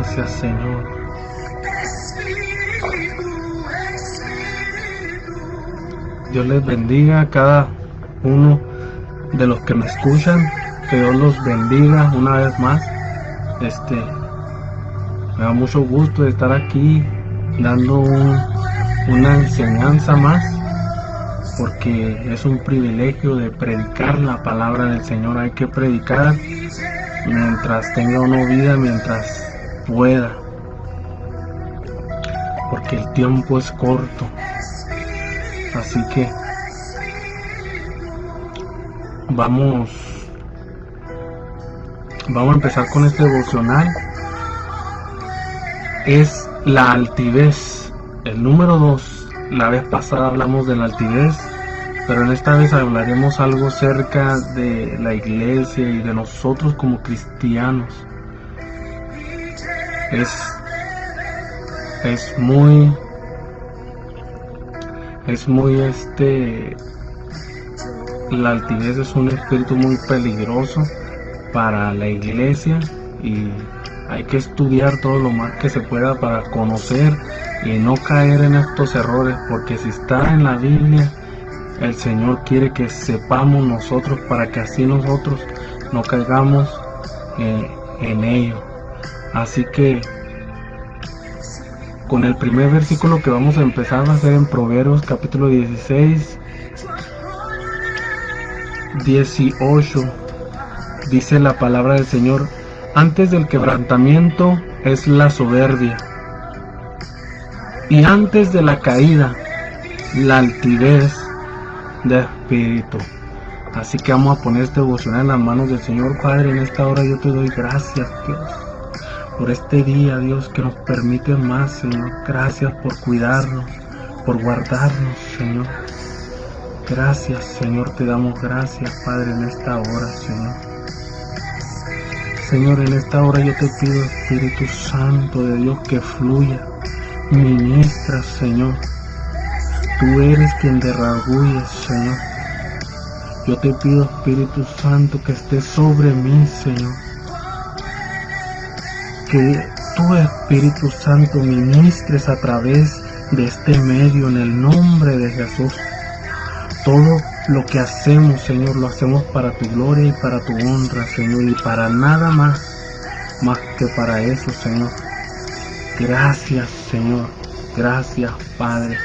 Gracias, Señor. Dios les bendiga a cada uno de los que me escuchan. Que Dios los bendiga una vez más. Me da mucho gusto de estar aquí dando una enseñanza más, porque es un privilegio de predicar la palabra del Señor. Hay que predicar mientras tenga uno vida, mientras pueda, porque el tiempo es corto. Así que vamos a empezar con este devocional. Es la altivez, el número 2. La vez pasada hablamos de la altivez, pero en esta vez hablaremos algo cerca de la iglesia y de nosotros como cristianos. Es muy la altivez es un espíritu muy peligroso para la iglesia, y hay que estudiar todo lo más que se pueda para conocer y no caer en estos errores, porque si está en la Biblia, el Señor quiere que sepamos nosotros para que así nosotros no caigamos en ello. Así que con el primer versículo que vamos a empezar va a ser en Proverbios capítulo 16, 18. Dice la palabra del Señor: antes del quebrantamiento es la soberbia, y antes de la caída la altivez de espíritu. Así que vamos a poner este devocional en las manos del Señor. Padre, en esta hora yo te doy gracias, Dios, por este día, Dios, que nos permite más, Señor. Gracias por cuidarnos, por guardarnos, Señor. Gracias, Señor, te damos gracias, Padre, en esta hora, Señor. Señor, en esta hora yo te pido, Espíritu Santo de Dios, que fluya, ministra, Señor. Tú eres quien derragüe, Señor. Yo te pido, Espíritu Santo, que estés sobre mí, Señor. Que tú, Espíritu Santo, ministres a través de este medio, en el nombre de Jesús. Todo lo que hacemos, Señor, lo hacemos para tu gloria y para tu honra, Señor, y para nada más que para eso, Señor. Gracias, Señor. Gracias, Padre.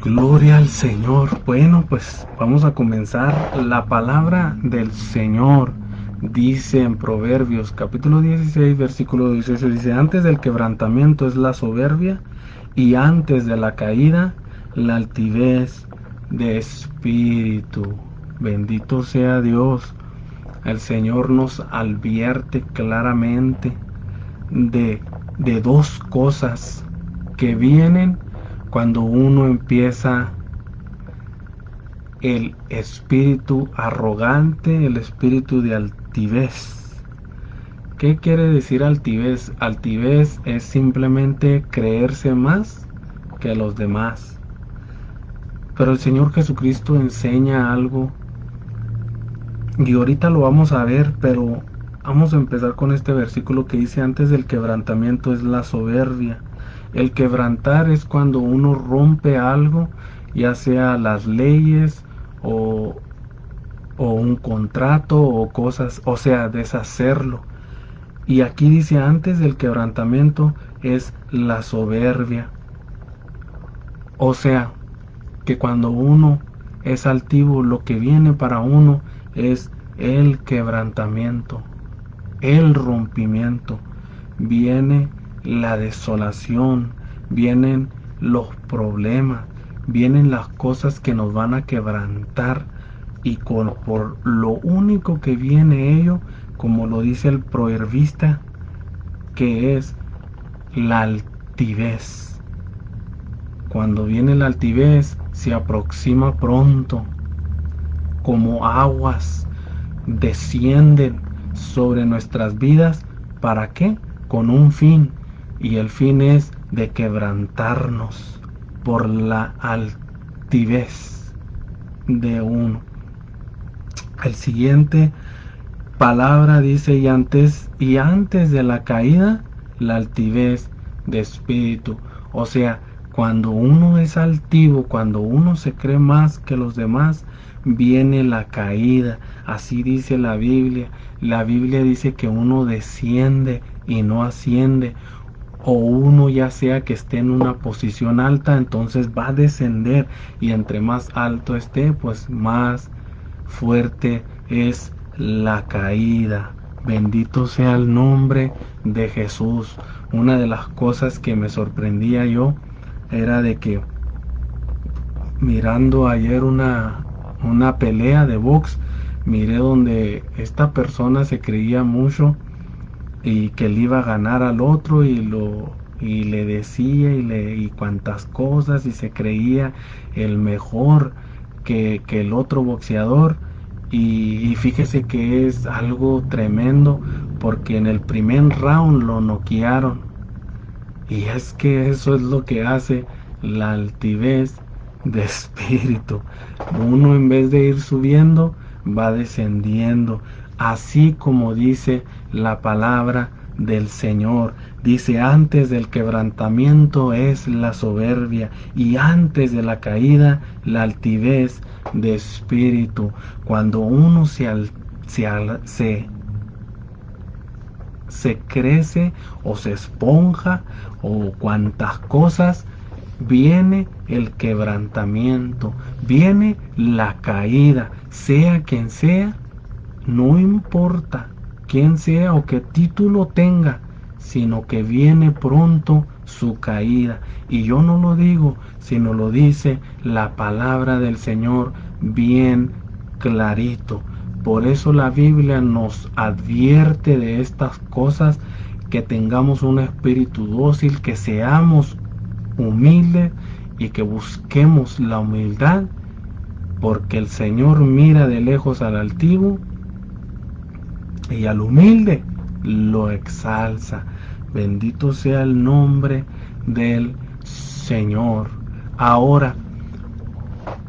Gloria al Señor. Bueno, pues vamos a comenzar. La palabra del Señor dice en Proverbios capítulo 16, versículo 18, dice: antes del quebrantamiento es la soberbia, y antes de la caída la altivez de espíritu. Bendito sea Dios. El Señor nos advierte claramente de dos cosas que vienen cuando uno empieza el espíritu arrogante, el espíritu de altivez. ¿Qué quiere decir altivez? Altivez es simplemente creerse más que los demás. Pero el Señor Jesucristo enseña algo, y ahorita lo vamos a ver, pero vamos a empezar con este versículo que dice: antes del quebrantamiento es la soberbia. El quebrantar es cuando uno rompe algo, ya sea las leyes o un contrato o cosas, o sea, deshacerlo. Y aquí dice: antes del quebrantamiento es la soberbia. O sea, que cuando uno es altivo, lo que viene para uno es el quebrantamiento, el rompimiento. Viene la desolación, vienen los problemas, vienen las cosas que nos van a quebrantar, y por lo único que viene ello, como lo dice el proverbista, que es la altivez. Cuando viene la altivez, se aproxima pronto, como aguas, descienden sobre nuestras vidas. ¿Para qué? Con un fin, y el fin es de quebrantarnos por la altivez de uno. El siguiente palabra dice, y antes de la caída, la altivez de espíritu. O sea, cuando uno es altivo, cuando uno se cree más que los demás, viene la caída. Así dice la Biblia. La Biblia dice que uno desciende y no asciende. O uno, ya sea que esté en una posición alta, entonces va a descender, y entre más alto esté, pues más fuerte es la caída. Bendito sea el nombre de Jesús. Una de las cosas que me sorprendía yo era de que, mirando ayer una pelea de box, miré donde esta persona se creía mucho y que le iba a ganar al otro, y le decía y cuantas cosas, y se creía el mejor que el otro boxeador. Y fíjese que es algo tremendo, porque en el primer round lo noquearon. Y es que eso es lo que hace la altivez de espíritu. Uno, en vez de ir subiendo, va descendiendo. Así como dice la palabra del Señor. Dice, antes del quebrantamiento es la soberbia, y antes de la caída la altivez de espíritu. Cuando uno se crece o se esponja o cuantas cosas, viene el quebrantamiento, viene la caída, sea quien sea. No importa quién sea o qué título tenga, sino que viene pronto su caída. Y yo no lo digo, sino lo dice la palabra del Señor bien clarito. Por eso la Biblia nos advierte de estas cosas, que tengamos un espíritu dócil, que seamos humildes y que busquemos la humildad, porque el Señor mira de lejos al altivo y al humilde lo exalza. Bendito sea el nombre del Señor. Ahora,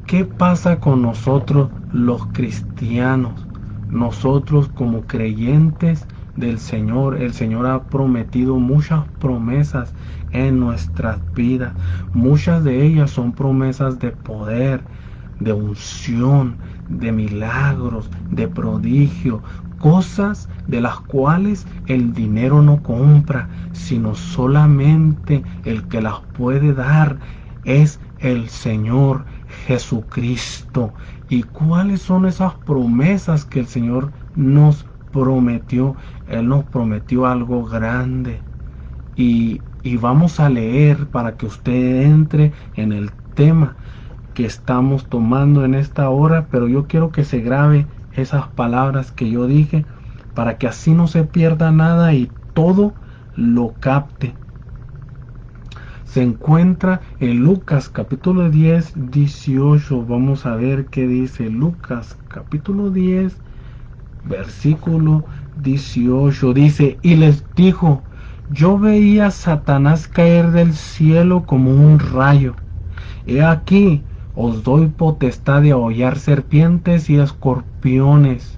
¿qué pasa con nosotros los cristianos? Nosotros como creyentes del Señor, el Señor ha prometido muchas promesas en nuestras vidas. Muchas de ellas son promesas de poder, de unción, de milagros, de prodigio, cosas de las cuales el dinero no compra, sino solamente el que las puede dar es el Señor Jesucristo. ¿Y cuáles son esas promesas que el Señor nos prometió? Él nos prometió algo grande. Y vamos a leer para que usted entre en el tema que estamos tomando en esta hora, pero yo quiero que se grabe esas palabras que yo dije, para que así no se pierda nada y todo lo capte. Se encuentra en Lucas capítulo 10, 18. Vamos a ver qué dice Lucas capítulo 10, versículo 18. Dice, y les dijo, yo veía a Satanás caer del cielo como un rayo. He aquí, os doy potestad de hollar serpientes y escorpiones,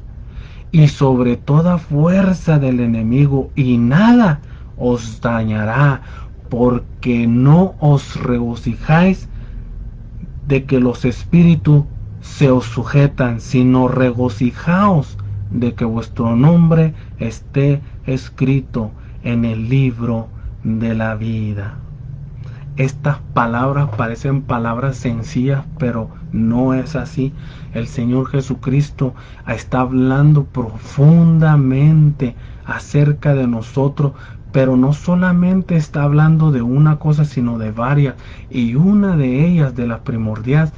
y sobre toda fuerza del enemigo, y nada os dañará, porque no os regocijáis de que los espíritus se os sujetan, sino regocijaos de que vuestro nombre esté escrito en el libro de la vida. Estas palabras parecen palabras sencillas, pero no es así. El Señor Jesucristo está hablando profundamente acerca de nosotros, pero no solamente está hablando de una cosa, sino de varias. Y una de ellas, de la primordial,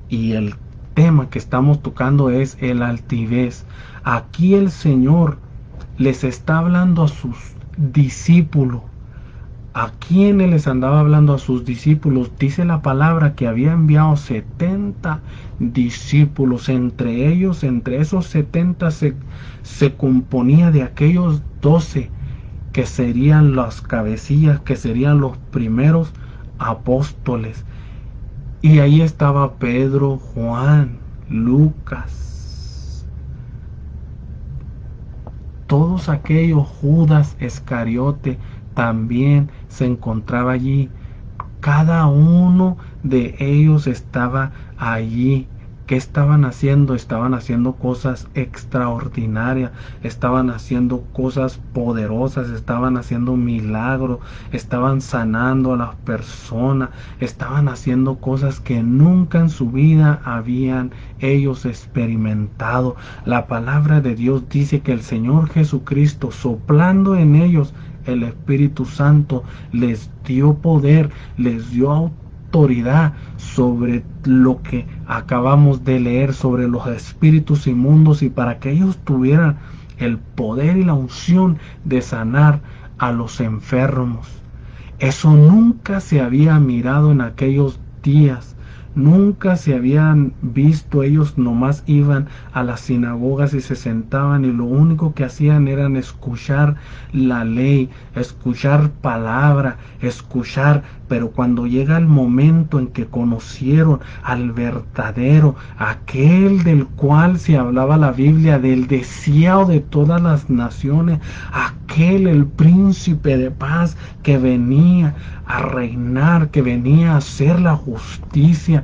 y el tema que estamos tocando es el altivez. Aquí el Señor les está hablando a sus discípulos. ¿A quiénes les andaba hablando? A sus discípulos. Dice la palabra que había enviado 70 discípulos. Entre esos 70 se componía de aquellos 12 que serían las cabecillas, que serían los primeros apóstoles. Y ahí estaba Pedro, Juan, Lucas, todos aquellos, Judas Iscariote también se encontraba allí. Cada uno de ellos estaba allí. ¿Qué estaban haciendo? Estaban haciendo cosas extraordinarias, estaban haciendo cosas poderosas, estaban haciendo milagros, estaban sanando a las personas, estaban haciendo cosas que nunca en su vida habían ellos experimentado. La palabra de Dios dice que el Señor Jesucristo, soplando en ellos el Espíritu Santo, les dio poder, les dio autoridad sobre lo que acabamos de leer, sobre los espíritus inmundos, y para que ellos tuvieran el poder y la unción de sanar a los enfermos. Eso nunca se había mirado en aquellos días. Nunca se habían visto. Ellos nomás iban a las sinagogas y se sentaban y lo único que hacían era escuchar la ley, escuchar palabra, escuchar. Pero cuando llega el momento en que conocieron al verdadero, aquel del cual se hablaba la Biblia, del deseado de todas las naciones, aquel, el príncipe de paz que venía a reinar, que venía a hacer la justicia,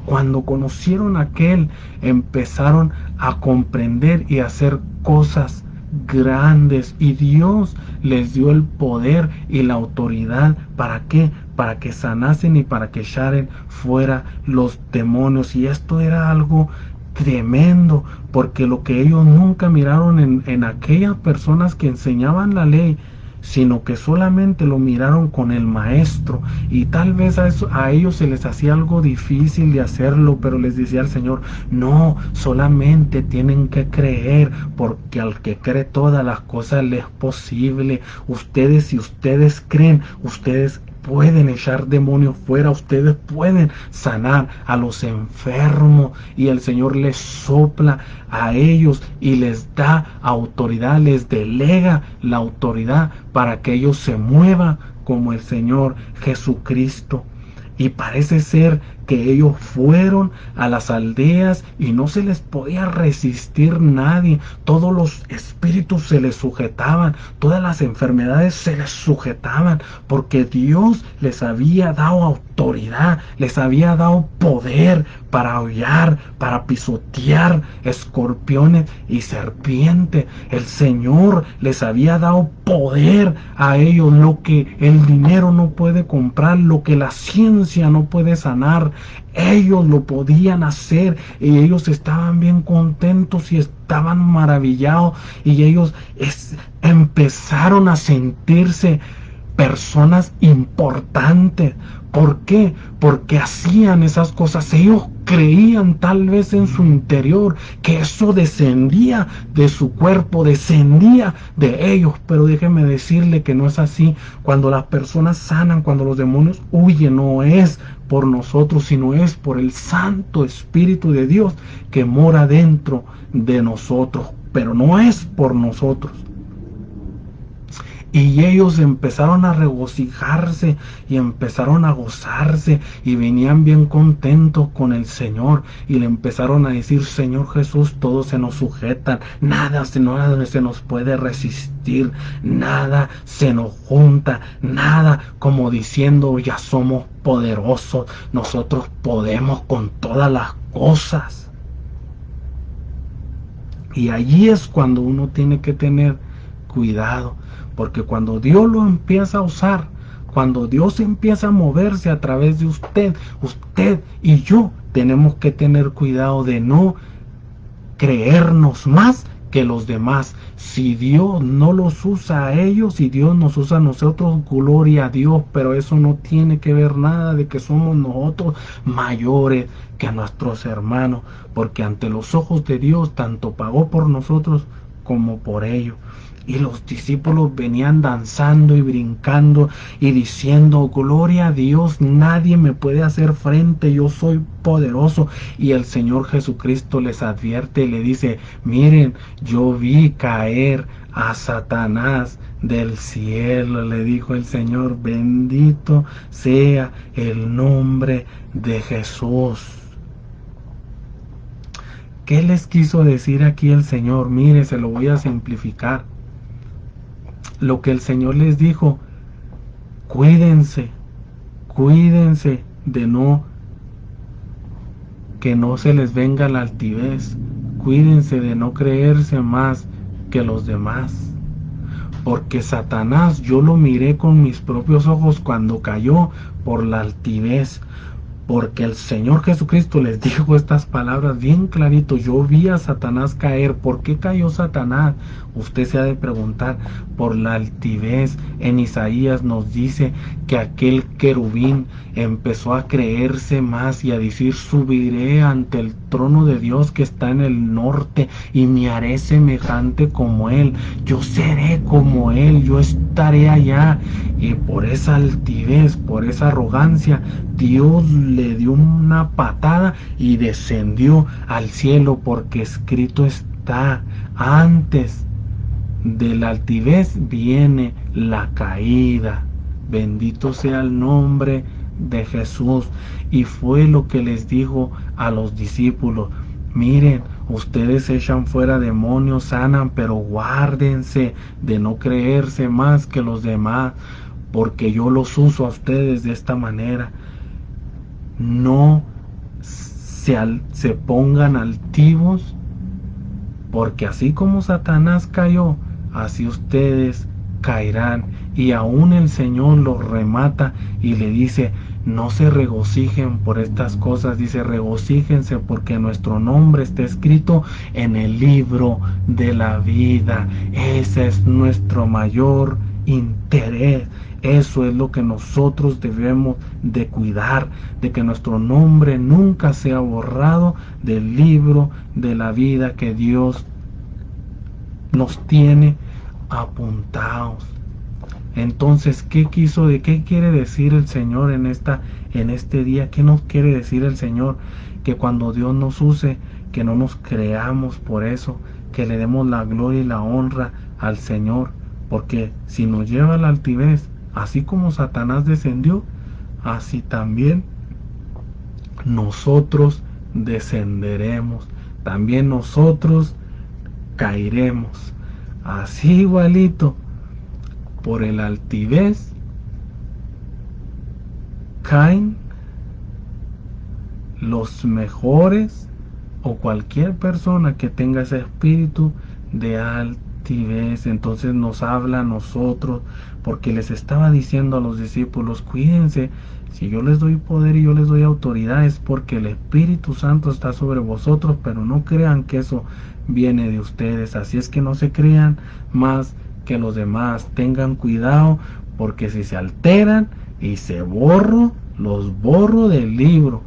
cuando conocieron a aquel, empezaron a comprender y a hacer cosas grandes, y Dios les dio el poder y la autoridad. ¿Para qué? Para que sanasen y para que echaran fuera los demonios. Y esto era algo tremendo, porque lo que ellos nunca miraron en aquellas personas que enseñaban la ley, sino que solamente lo miraron con el maestro, y tal vez a ellos se les hacía algo difícil de hacerlo, pero les decía el Señor: no, solamente tienen que creer, porque al que cree todas las cosas le es posible. Ustedes, si ustedes creen, ustedes pueden echar demonios fuera, ustedes pueden sanar a los enfermos, y el Señor les sopla a ellos y les da autoridad, les delega la autoridad para que ellos se muevan como el Señor Jesucristo. Y parece ser que ellos fueron a las aldeas y no se les podía resistir nadie. Todos los espíritus se les sujetaban, todas las enfermedades se les sujetaban, porque Dios les había dado autoridad, les había dado poder para hollar, para pisotear escorpiones y serpientes. El Señor les había dado poder a ellos, lo que el dinero no puede comprar, lo que la ciencia no puede sanar. Ellos lo podían hacer, y ellos estaban bien contentos y estaban maravillados, y ellos empezaron a sentirse personas importantes. ¿Por qué? Porque hacían esas cosas. Ellos creían tal vez en su interior que eso descendía de su cuerpo, descendía de ellos. Pero déjeme decirle que no es así. Cuando las personas sanan, cuando los demonios huyen, no es por nosotros, sino es por el Santo Espíritu de Dios que mora dentro de nosotros. Pero no es por nosotros. Y ellos empezaron a regocijarse y empezaron a gozarse, y venían bien contentos con el Señor, y le empezaron a decir: Señor Jesús, todo se nos sujeta, nada se nos puede resistir, nada se nos junta, nada, como diciendo: ya somos poderosos, nosotros podemos con todas las cosas. Y allí es cuando uno tiene que tener cuidado, porque cuando Dios lo empieza a usar, cuando Dios empieza a moverse a través de usted y yo tenemos que tener cuidado de no creernos más que los demás. Si Dios no los usa a ellos y Dios nos usa a nosotros, gloria a Dios, pero eso no tiene que ver nada de que somos nosotros mayores que nuestros hermanos, porque ante los ojos de Dios tanto pagó por nosotros como por ellos. Y los discípulos venían danzando y brincando y diciendo: gloria a Dios, nadie me puede hacer frente, yo soy poderoso. Y el Señor Jesucristo les advierte y le dice: miren, yo vi caer a Satanás del cielo. Le dijo el Señor: bendito sea el nombre de Jesús. ¿Qué les quiso decir aquí el Señor? Mire, se lo voy a simplificar. lo que el Señor les dijo: cuídense, cuídense de que no se les venga la altivez, cuídense de no creerse más que los demás. Porque Satanás, yo lo miré con mis propios ojos cuando cayó por la altivez. Porque el Señor Jesucristo les dijo estas palabras bien clarito: yo vi a Satanás caer. ¿Por qué cayó Satanás? Usted se ha de preguntar: por la altivez. En Isaías nos dice que aquel querubín empezó a creerse más y a decir: subiré ante el trono de Dios que está en el norte y me haré semejante como él. Yo seré como él, yo estaré allá. Y por esa altivez, por esa arrogancia, Dios le dio una patada y descendió al cielo, porque escrito está: antes de la altivez viene la caída. Bendito sea el nombre de Jesús. Y fue lo que les dijo a los discípulos: miren, ustedes echan fuera demonios, sanan, pero guárdense de no creerse más que los demás, porque yo los uso a ustedes de esta manera. No se pongan altivos, porque así como Satanás cayó, así ustedes caerán. Y aún el Señor los remata y le dice: no se regocijen por estas cosas, dice: regocíjense porque nuestro nombre está escrito en el libro de la vida. Ese es nuestro mayor interés. Eso es lo que nosotros debemos de cuidar, de que nuestro nombre nunca sea borrado del libro de la vida que Dios nos tiene apuntados. Entonces, ¿qué quiere decir el Señor en este día? ¿Qué nos quiere decir el Señor? Que cuando Dios nos use, que no nos creamos por eso, que le demos la gloria y la honra al Señor, porque si nos lleva a la altivez, así como Satanás descendió, así también nosotros descenderemos, también nosotros caeremos, así igualito. Por el altivez caen los mejores, o cualquier persona que tenga ese espíritu de altivez. Entonces nos habla a nosotros, porque les estaba diciendo a los discípulos: cuídense, si yo les doy poder y yo les doy autoridad, es porque el Espíritu Santo está sobre vosotros, pero no crean que eso viene de ustedes. Así es que no se crean más que los demás, tengan cuidado, porque si se alteran y los borro del libro.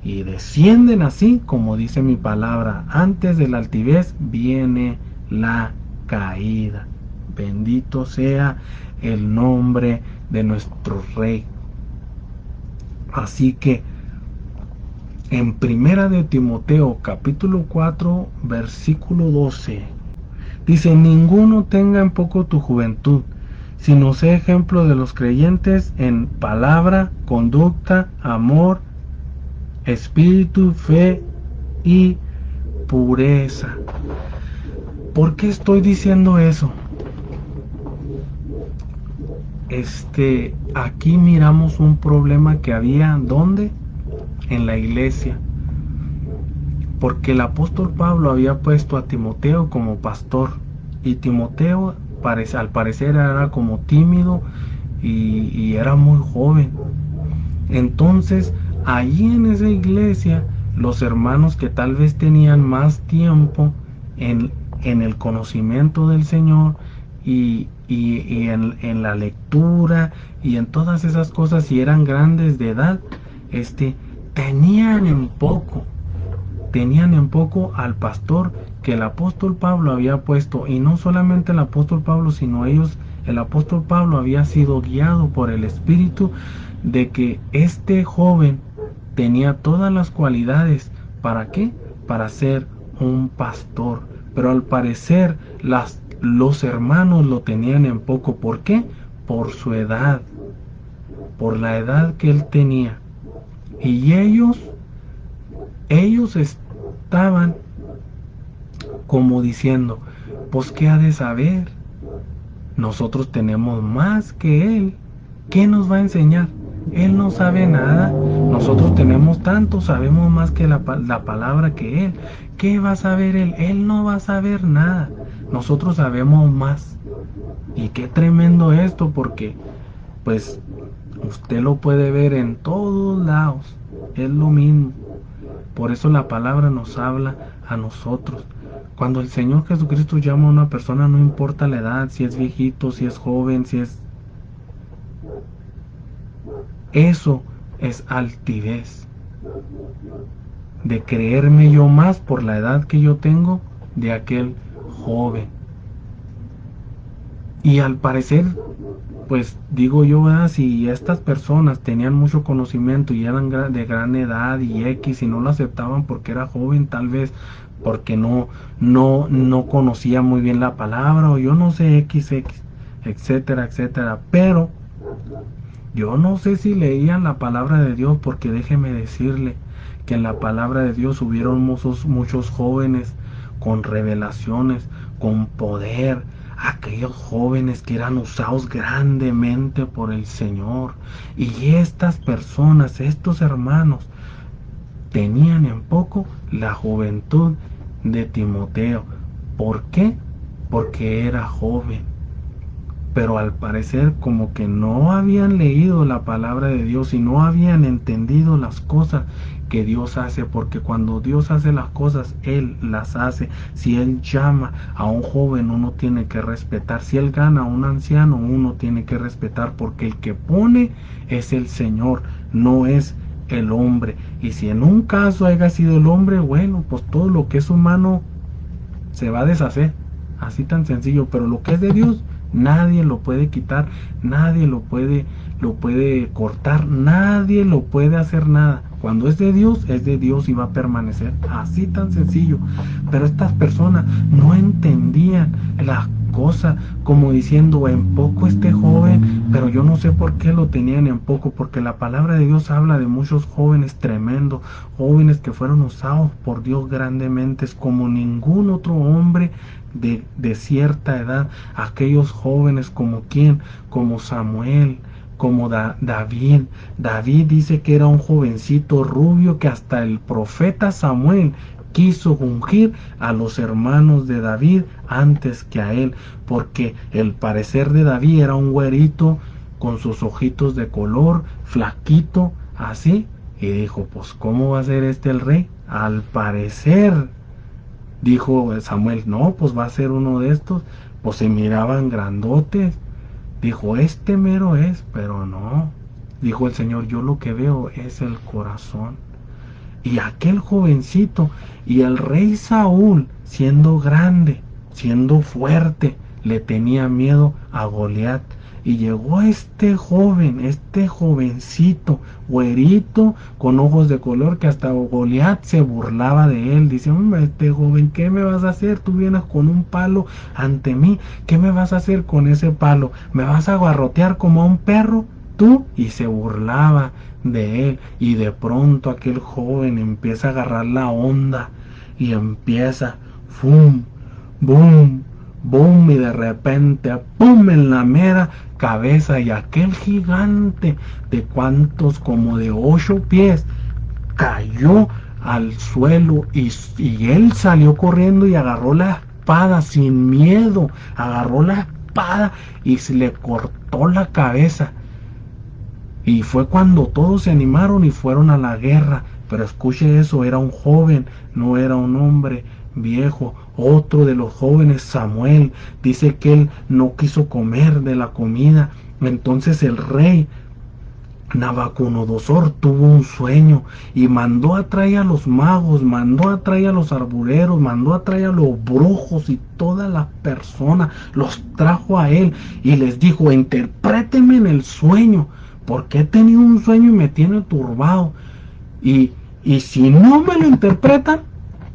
Y descienden así como dice mi palabra: antes de la altivez viene la caída. Bendito sea el nombre de nuestro Rey. Así que en Primera de Timoteo capítulo 4 versículo 12 dice: ninguno tenga en poco tu juventud, sino sé ejemplo de los creyentes en palabra, conducta, amor, espíritu, fe y pureza. ¿Por qué estoy diciendo eso? Aquí miramos un problema que había, ¿dónde? En la iglesia. Porque el apóstol Pablo había puesto a Timoteo como pastor, y Timoteo al parecer era como tímido y era muy joven. Entonces, allí en esa iglesia, los hermanos que tal vez tenían más tiempo en el conocimiento del Señor y en la lectura y en todas esas cosas, y eran grandes de edad, tenían en poco al pastor que el apóstol Pablo había puesto. Y no solamente el apóstol Pablo, sino el apóstol Pablo había sido guiado por el Espíritu de que este joven tenía todas las cualidades. ¿Para qué? Para ser un pastor. Pero al parecer los hermanos lo tenían en poco. ¿Por qué? Por su edad, por la edad que él tenía. Y ellos estaban como diciendo: pues qué ha de saber, nosotros tenemos más que Él. ¿Qué nos va a enseñar? Él no sabe nada. Nosotros tenemos tanto, sabemos más que la palabra que Él. ¿Qué va a saber Él? Él no va a saber nada. Nosotros sabemos más. Y qué tremendo esto, porque pues usted lo puede ver en todos lados. Es lo mismo. Por eso la palabra nos habla a nosotros. Cuando el Señor Jesucristo llama a una persona, no importa la edad, si es viejito, si es joven, si es... Eso es altivez. De creerme yo más por la edad que yo tengo de aquel joven. Y al parecer, pues digo yo, si estas personas tenían mucho conocimiento y eran de gran edad y X y no lo aceptaban porque era joven, tal vez porque no conocía muy bien la palabra, o yo no sé, XX, etcétera, etcétera. Pero yo no sé si leían la palabra de Dios, porque déjeme decirle que en la palabra de Dios hubieron muchos jóvenes con revelaciones, con poder, aquellos jóvenes que eran usados grandemente por el Señor. Y estas personas, estos hermanos, tenían en poco la juventud de Timoteo. ¿Por qué? Porque era joven. Pero al parecer como que no habían leído la palabra de Dios y no habían entendido las cosas que Dios hace, porque cuando Dios hace las cosas, Él las hace. Si Él llama a un joven, uno tiene que respetar. Si Él gana a un anciano, uno tiene que respetar, porque el que pone es el Señor, no es el hombre. Y si en un caso haya sido el hombre, bueno, pues todo lo que es humano se va a deshacer, así tan sencillo. Pero lo que es de Dios, nadie lo puede quitar, nadie lo puede cortar, nadie lo puede hacer nada. Cuando es de Dios y va a permanecer, así tan sencillo. Pero estas personas no entendían la cosa, como diciendo, en poco este joven, pero yo no sé por qué lo tenían en poco, porque la palabra de Dios habla de muchos jóvenes tremendos, jóvenes que fueron usados por Dios grandemente, como ningún otro hombre de cierta edad. Aquellos jóvenes como quién, como Samuel, como David. David dice que era un jovencito rubio que hasta el profeta Samuel quiso ungir a los hermanos de David antes que a él, porque el parecer de David era un güerito con sus ojitos de color, flaquito, así, y dijo, pues ¿cómo va a ser este el rey? Al parecer, dijo Samuel, no, pues va a ser uno de estos. Pues se miraban grandotes. Dijo, este mero es, pero no. Dijo el Señor, yo lo que veo es el corazón. Y aquel jovencito, y el rey Saúl, siendo grande, siendo fuerte, le tenía miedo a Goliat. Y llegó este joven, este jovencito, güerito, con ojos de color, que hasta Goliat se burlaba de él. Dice, hombre, este joven, ¿qué me vas a hacer? Tú vienes con un palo ante mí, ¿qué me vas a hacer con ese palo? ¿Me vas a garrotear como a un perro? ¿Tú? Y se burlaba de él. Y de pronto aquel joven empieza a agarrar la onda y empieza, ¡fum! ¡Bum! ¡Bum! Y de repente, ¡pum! En la mera cabeza, y aquel gigante de cuantos, como de 8 pies, cayó al suelo, y él salió corriendo y agarró la espada sin miedo, agarró la espada y se le cortó la cabeza. Y fue cuando todos se animaron y fueron a la guerra. Pero escuche eso, era un joven, no era un hombre viejo. Otro de los jóvenes, Samuel, dice que él no quiso comer de la comida. Entonces el rey Nabucodonosor tuvo un sueño y mandó a traer a los magos, mandó a traer a los arbureros, mandó a traer a los brujos, y todas las personas los trajo a él y les dijo, interprétenme en el sueño, porque he tenido un sueño y me tiene turbado. Y si no me lo interpretan,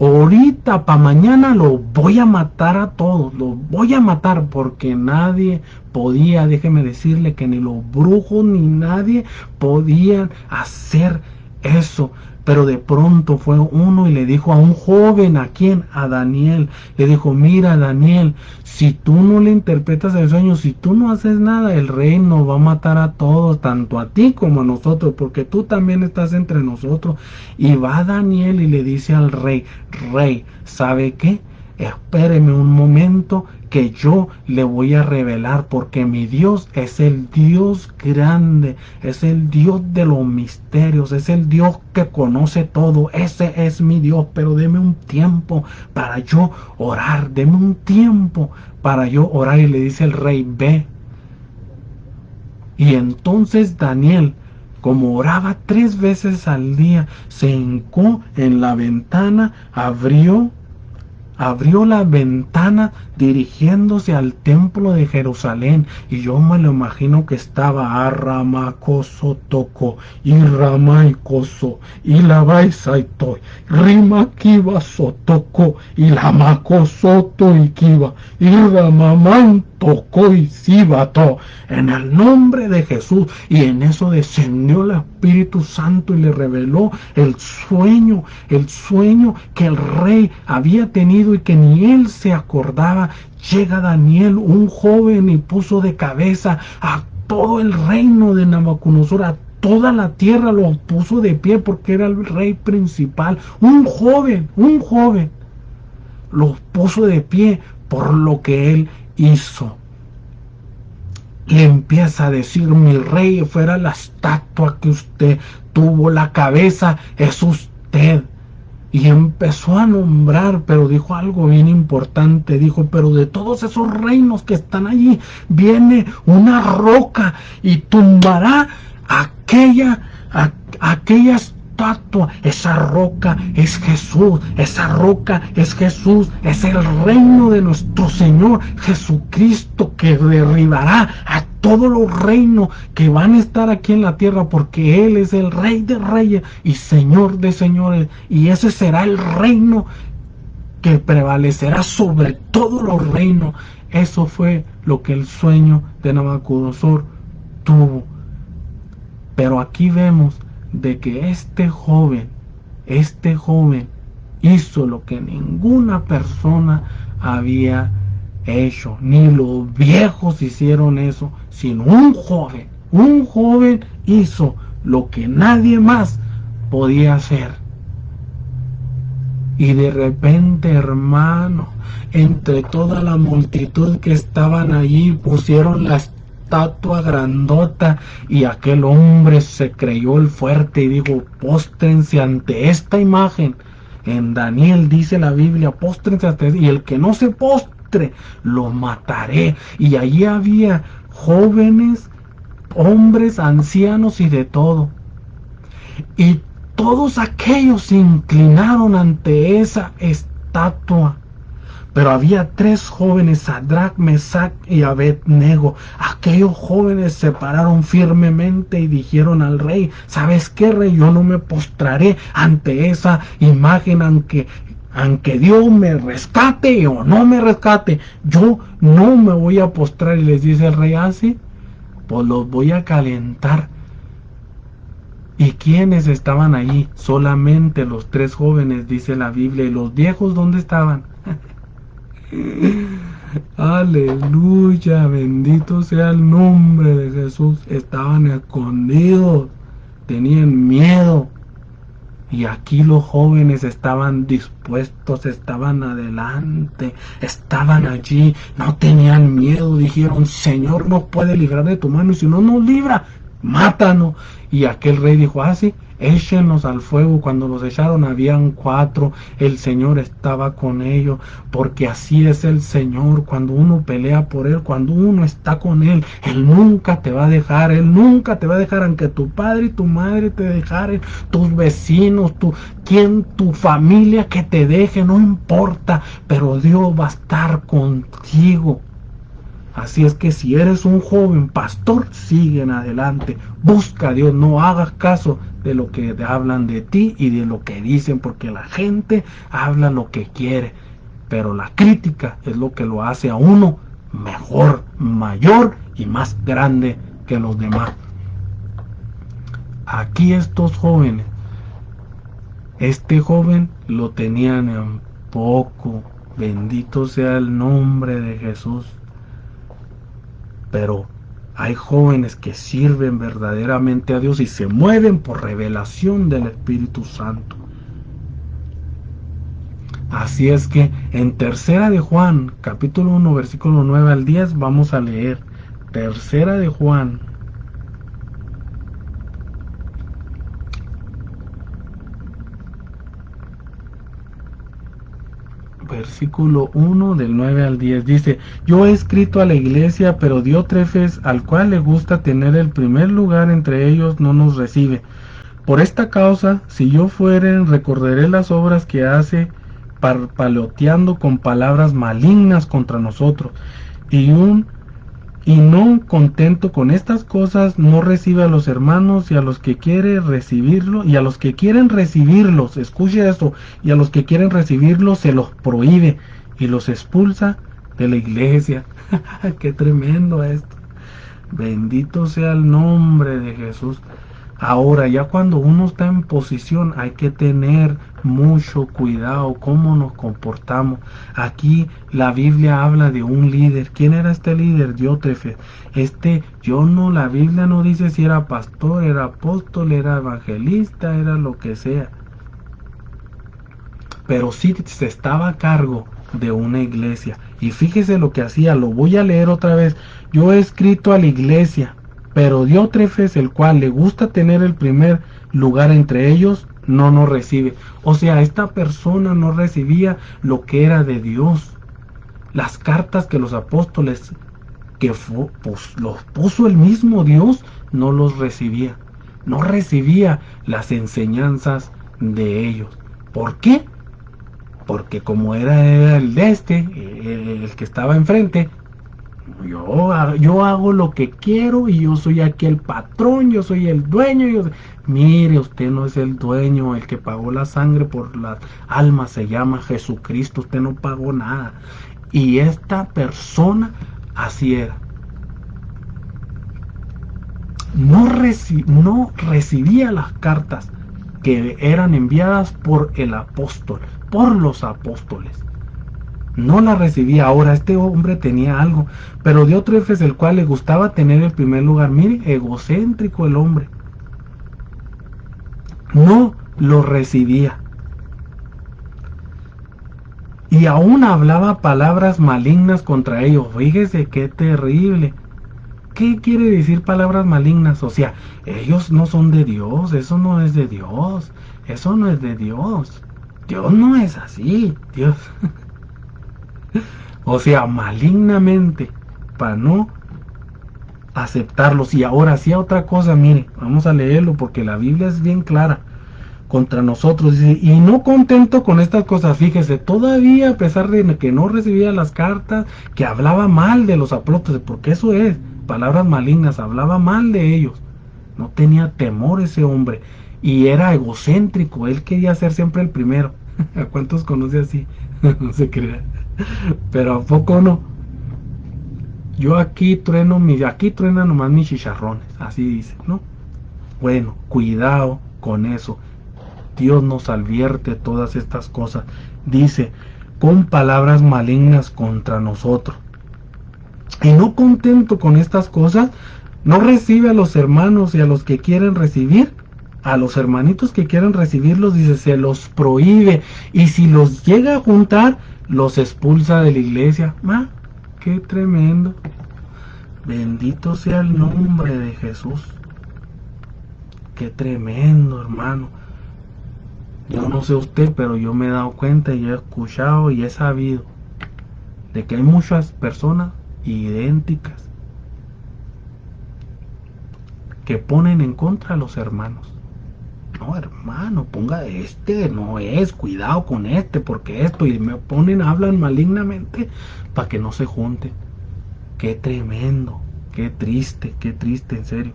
ahorita para mañana los voy a matar a todos, los voy a matar, porque nadie podía, déjeme decirle que ni los brujos ni nadie podían hacer eso. Pero de pronto fue uno y le dijo a un joven, ¿a quién? A Daniel. Le dijo, mira Daniel, si tú no le interpretas el sueño, si tú no haces nada, el rey nos va a matar a todos, tanto a ti como a nosotros, porque tú también estás entre nosotros. Y va Daniel y le dice al rey, rey, ¿sabe qué? Espéreme un momento que yo le voy a revelar, porque mi Dios es el Dios grande, es el Dios de los misterios, es el Dios que conoce todo, ese es mi Dios, pero deme un tiempo para yo orar, deme un tiempo para yo orar. Y le dice el rey, ve. Y entonces Daniel, como oraba 3 veces al día, se hincó en la ventana, abrió la ventana dirigiéndose al templo de Jerusalén, y yo me lo imagino que estaba Arramacoso toco y Ramaicoso y la Baisaitoy Rima Kiba Sotoco y la Macosoto y Kiba y Ramaman tocó y Sibato en el nombre de Jesús. Y en eso descendió el Espíritu Santo y le reveló el sueño que el rey había tenido y que ni él se acordaba. Llega Daniel, un joven, y puso de cabeza a todo el reino de Nabucodonosor, a toda la tierra lo puso de pie porque era el rey principal. Un joven, lo puso de pie por lo que él hizo. Le empieza a decir, mi rey, fuera la estatua que usted tuvo, la cabeza es usted. Y empezó a nombrar, pero dijo algo bien importante. Dijo, pero de todos esos reinos que están allí, viene una roca y tumbará aquella estatua. Esa roca es Jesús, esa roca es Jesús, es el reino de nuestro Señor Jesucristo, que derribará a todos los reinos que van a estar aquí en la tierra, porque Él es el Rey de Reyes y Señor de Señores, y ese será el reino que prevalecerá sobre todos los reinos. Eso fue lo que el sueño de Nabucodonosor tuvo. Pero aquí vemos de que este joven hizo lo que ninguna persona había hecho, ni los viejos hicieron eso, sino un joven hizo lo que nadie más podía hacer. Y de repente, hermano, entre toda la multitud que estaban allí, pusieron la estatua grandota, y aquel hombre se creyó el fuerte y dijo, póstrense ante esta imagen. En Daniel dice la Biblia, póstrense ante esta, y el que no se postre, lo mataré. Y allí había jóvenes, hombres, ancianos y de todo. Y todos aquellos se inclinaron ante esa estatua. Pero había 3 jóvenes, Sadrach, Mesach y Abednego. Aquellos jóvenes se pararon firmemente y dijeron al rey, ¿sabes qué, rey? Yo no me postraré ante esa imagen, aunque Dios me rescate o no me rescate. Yo no me voy a postrar. Y les dice el rey, así, pues los voy a calentar. ¿Y quiénes estaban allí? Solamente los 3 jóvenes, dice la Biblia. ¿Y los viejos dónde estaban? Aleluya, bendito sea el nombre de Jesús. Estaban escondidos, tenían miedo. Y aquí los jóvenes estaban dispuestos, estaban adelante, estaban allí, no tenían miedo. Dijeron, Señor nos puede librar de tu mano, y si no nos libra, mátanos. Y aquel rey dijo, sí, échenos al fuego. Cuando los echaron habían 4, el Señor estaba con ellos, porque así es el Señor. Cuando uno pelea por Él, cuando uno está con Él, Él nunca te va a dejar, Él nunca te va a dejar, aunque tu padre y tu madre te dejaren, tus vecinos, tu familia que te deje, no importa, pero Dios va a estar contigo. Así es que si eres un joven pastor, sigue en adelante, busca a Dios, no hagas caso de lo que hablan de ti y de lo que dicen, porque la gente habla lo que quiere, pero la crítica es lo que lo hace a uno mejor, mayor y más grande que los demás. Aquí estos jóvenes Este joven lo tenían en poco. Bendito sea el nombre de Jesús. Pero hay jóvenes que sirven verdaderamente a Dios y se mueven por revelación del Espíritu Santo. Así es que en Tercera de Juan, capítulo 1, versículo 9 al 10, vamos a leer. Tercera de Juan, versículo 1 del 9 al 10, dice: yo he escrito a la iglesia, pero Diótrefes, al cual le gusta tener el primer lugar entre ellos, no nos recibe. Por esta causa, si yo fuere, recordaré las obras que hace, parpaloteando con palabras malignas contra nosotros. Y no contento con estas cosas, no recibe a los hermanos y a los que quiere recibirlo, y a los que quieren recibirlos, escuche esto, y a los que quieren recibirlos se los prohíbe y los expulsa de la iglesia. Qué tremendo esto. Bendito sea el nombre de Jesús. Ahora, ya cuando uno está en posición, hay que tener mucho cuidado cómo nos comportamos. Aquí la Biblia habla de un líder. ¿Quién era este líder? Diótrefes. La Biblia no dice si era pastor, era apóstol, era evangelista, era lo que sea. Pero sí se estaba a cargo de una iglesia. Y fíjese lo que hacía, lo voy a leer otra vez. Yo he escrito a la iglesia, pero Diótrefes, el cual le gusta tener el primer lugar entre ellos, no nos recibe. O sea, esta persona no recibía lo que era de Dios. Las cartas que los apóstoles, los puso el mismo Dios, no los recibía. No recibía las enseñanzas de ellos. ¿Por qué? Porque como era el de el que estaba enfrente, yo hago lo que quiero y yo soy aquí el patrón, yo soy el dueño. Mire, usted no es el dueño, el que pagó la sangre por las almas se llama Jesucristo, usted no pagó nada. Y esta persona así era. No recibía las cartas que eran enviadas por el apóstol, por los apóstoles. No la recibía. Ahora este hombre tenía algo, pero Diótrefes, el cual le gustaba tener el primer lugar. Mire, egocéntrico el hombre. No lo recibía. Y aún hablaba palabras malignas contra ellos. Fíjese qué terrible. ¿Qué quiere decir palabras malignas? O sea, ellos no son de Dios, eso no es de Dios, eso no es de Dios. Dios no es así, Dios. O sea, malignamente, para no aceptarlos. Y ahora sí, otra cosa, mire, vamos a leerlo porque la Biblia es bien clara contra nosotros. Dice, y no contento con estas cosas, fíjese, todavía a pesar de que no recibía las cartas, que hablaba mal de los apóstoles, porque eso es, palabras malignas, hablaba mal de ellos. No tenía temor ese hombre. Y era egocéntrico, él quería ser siempre el primero. ¿A cuántos conoce así? No se crea. Pero a poco no. Yo aquí truenan nomás mis chicharrones, así dice, ¿no? Bueno, cuidado con eso. Dios nos advierte todas estas cosas. Dice, con palabras malignas contra nosotros. Y no contento con estas cosas, no recibe a los hermanos y a los que quieren recibir. A los hermanitos que quieren recibirlos, dice, se los prohíbe. Y si los llega a juntar, los expulsa de la iglesia. ¡Ah! ¡Qué tremendo! Bendito sea el nombre de Jesús. ¡Qué tremendo, hermano! Yo no sé usted, pero yo me he dado cuenta y he escuchado y he sabido de que hay muchas personas idénticas que ponen en contra a los hermanos. No, hermano, ponga no es, cuidado con porque esto, y me hablan malignamente para que no se junten. Qué tremendo, qué triste, en serio.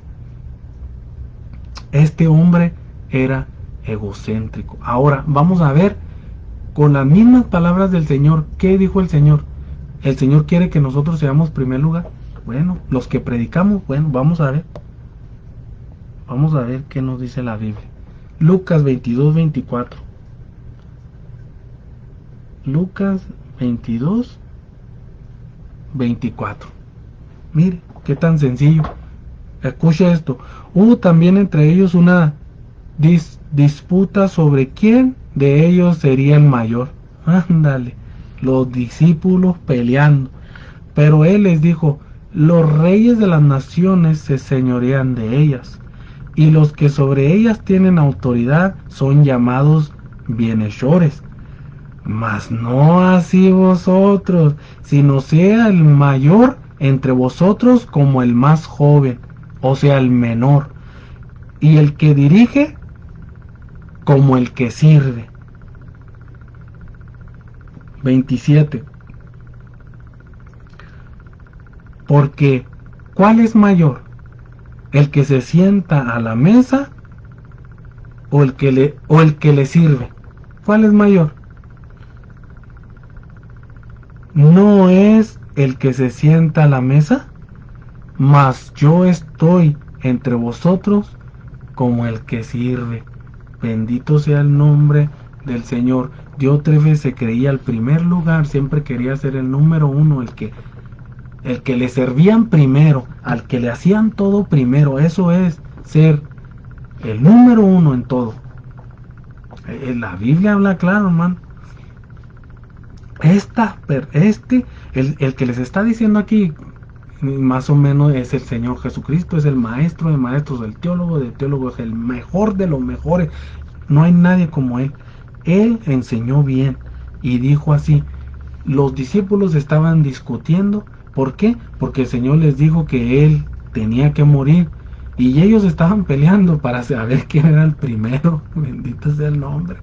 Este hombre era egocéntrico. Ahora, vamos a ver, con las mismas palabras del Señor, ¿qué dijo el Señor? El Señor quiere que nosotros seamos primer lugar. Bueno, los que predicamos, bueno, vamos a ver. Vamos a ver qué nos dice la Biblia. Lucas 22:24. Lucas 22, 24. Mire, qué tan sencillo. Escucha esto. Hubo también entre ellos una disputa sobre quién de ellos sería el mayor. Ándale, los discípulos peleando. Pero él les dijo, los reyes de las naciones se señorean de ellas, y los que sobre ellas tienen autoridad son llamados bienhechores. Mas no así vosotros, sino sea el mayor entre vosotros como el más joven, o sea, el menor, y el que dirige como el que sirve. 27. Porque, ¿cuál es mayor? ¿El que se sienta a la mesa o el que le sirve? ¿Cuál es mayor? ¿No es el que se sienta a la mesa? Mas yo estoy entre vosotros como el que sirve. Bendito sea el nombre del Señor. Diótrefes se creía el primer lugar, siempre quería ser el número uno, el que le servían primero, al que le hacían todo primero. Eso es ser el número uno en todo. La Biblia habla claro, hermano. El que les está diciendo aquí, más o menos es el Señor Jesucristo, es el maestro de maestros, el teólogo de teólogos, el mejor de los mejores. No hay nadie como él. Él enseñó bien y dijo así. Los discípulos estaban discutiendo. ¿Por qué? Porque el Señor les dijo que él tenía que morir y ellos estaban peleando para saber quién era el primero. Bendito sea el nombre.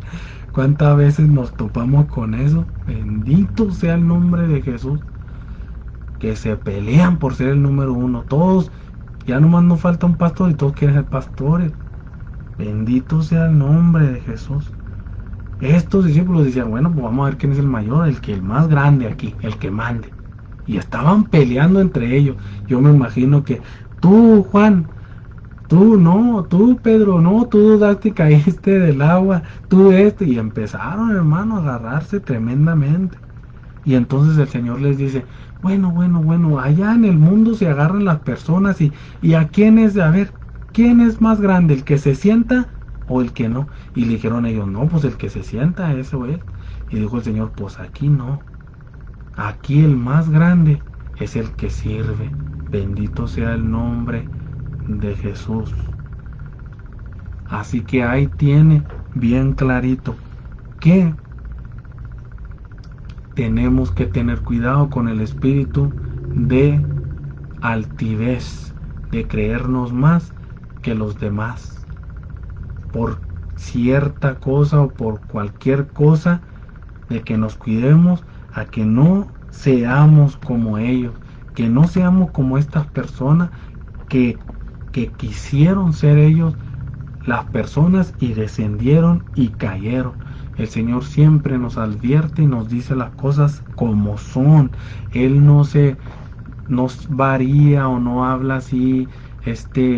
¿Cuántas veces nos topamos con eso? Bendito sea el nombre de Jesús. Que se pelean por ser el número uno. Todos, ya nomás no falta un pastor y todos quieren ser pastores. Bendito sea el nombre de Jesús. Estos discípulos decían, bueno, pues vamos a ver quién es el mayor, el más grande aquí, el que mande. Y estaban peleando entre ellos. Yo me imagino que tú, Juan, tú no, tú Pedro, no, tú dudaste y caíste del agua, tú y empezaron, hermano, a agarrarse tremendamente. Y entonces el Señor les dice, bueno, allá en el mundo se agarran las personas y a quién es, a ver, ¿quién es más grande, el que se sienta o el que no? Y le dijeron ellos, no, pues el que se sienta, eso es. Y dijo el Señor, pues aquí no, aquí el más grande es el que sirve. Bendito sea el nombre de Jesús. Así que ahí tiene bien clarito que tenemos que tener cuidado con el espíritu de altivez, de creernos más que los demás por cierta cosa o por cualquier cosa, de que nos cuidemos a que no seamos como ellos, que no seamos como estas personas que quisieron ser ellos las personas y descendieron y cayeron. El Señor siempre nos advierte y nos dice las cosas como son. Él no se nos varía o no habla así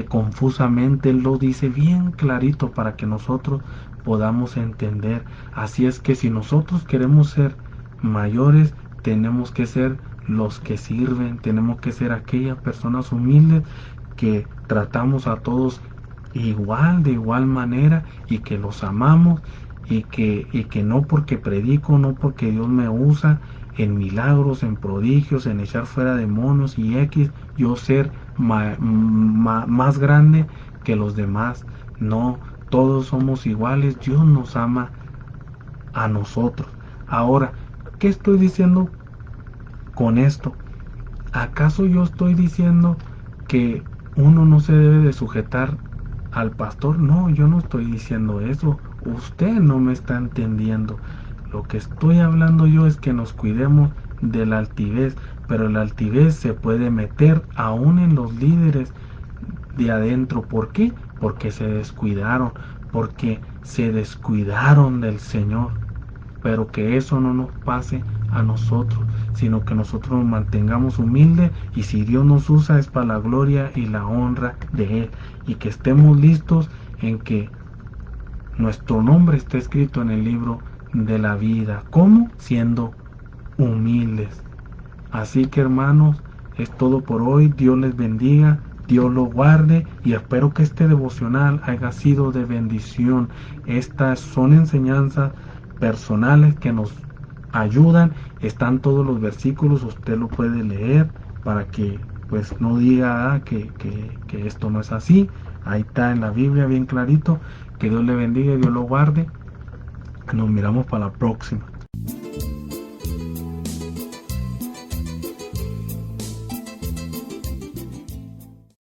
confusamente. Él lo dice bien clarito para que nosotros podamos entender. Así es que si nosotros queremos ser mayores, tenemos que ser los que sirven, tenemos que ser aquellas personas humildes que tratamos a todos igual, de igual manera, y que los amamos, y que no porque predico, no porque Dios me usa en milagros, en prodigios, en echar fuera demonios y yo ser más grande que los demás. No, todos somos iguales, Dios nos ama a nosotros. Ahora, ¿qué estoy diciendo con esto? ¿Acaso yo estoy diciendo que uno no se debe de sujetar al pastor? No, yo no estoy diciendo eso. Usted no me está entendiendo. Lo que estoy hablando yo es que nos cuidemos de la altivez, pero la altivez se puede meter aún en los líderes de adentro. ¿Por qué? Porque se descuidaron, porque se descuidaron del Señor. Pero que eso no nos pase a nosotros, sino que nosotros nos mantengamos humildes, y si Dios nos usa es para la gloria y la honra de Él, y que estemos listos en que nuestro nombre esté escrito en el libro de la vida. ¿Cómo? Siendo humildes. Así que hermanos, es todo por hoy. Dios les bendiga, Dios los guarde y espero que este devocional haya sido de bendición. Estas son enseñanzas personales que nos ayudan. Están todos los versículos, usted lo puede leer para que pues no diga que esto no es así. Ahí está en la Biblia bien clarito. Que Dios le bendiga y Dios lo guarde. Nos miramos para la próxima.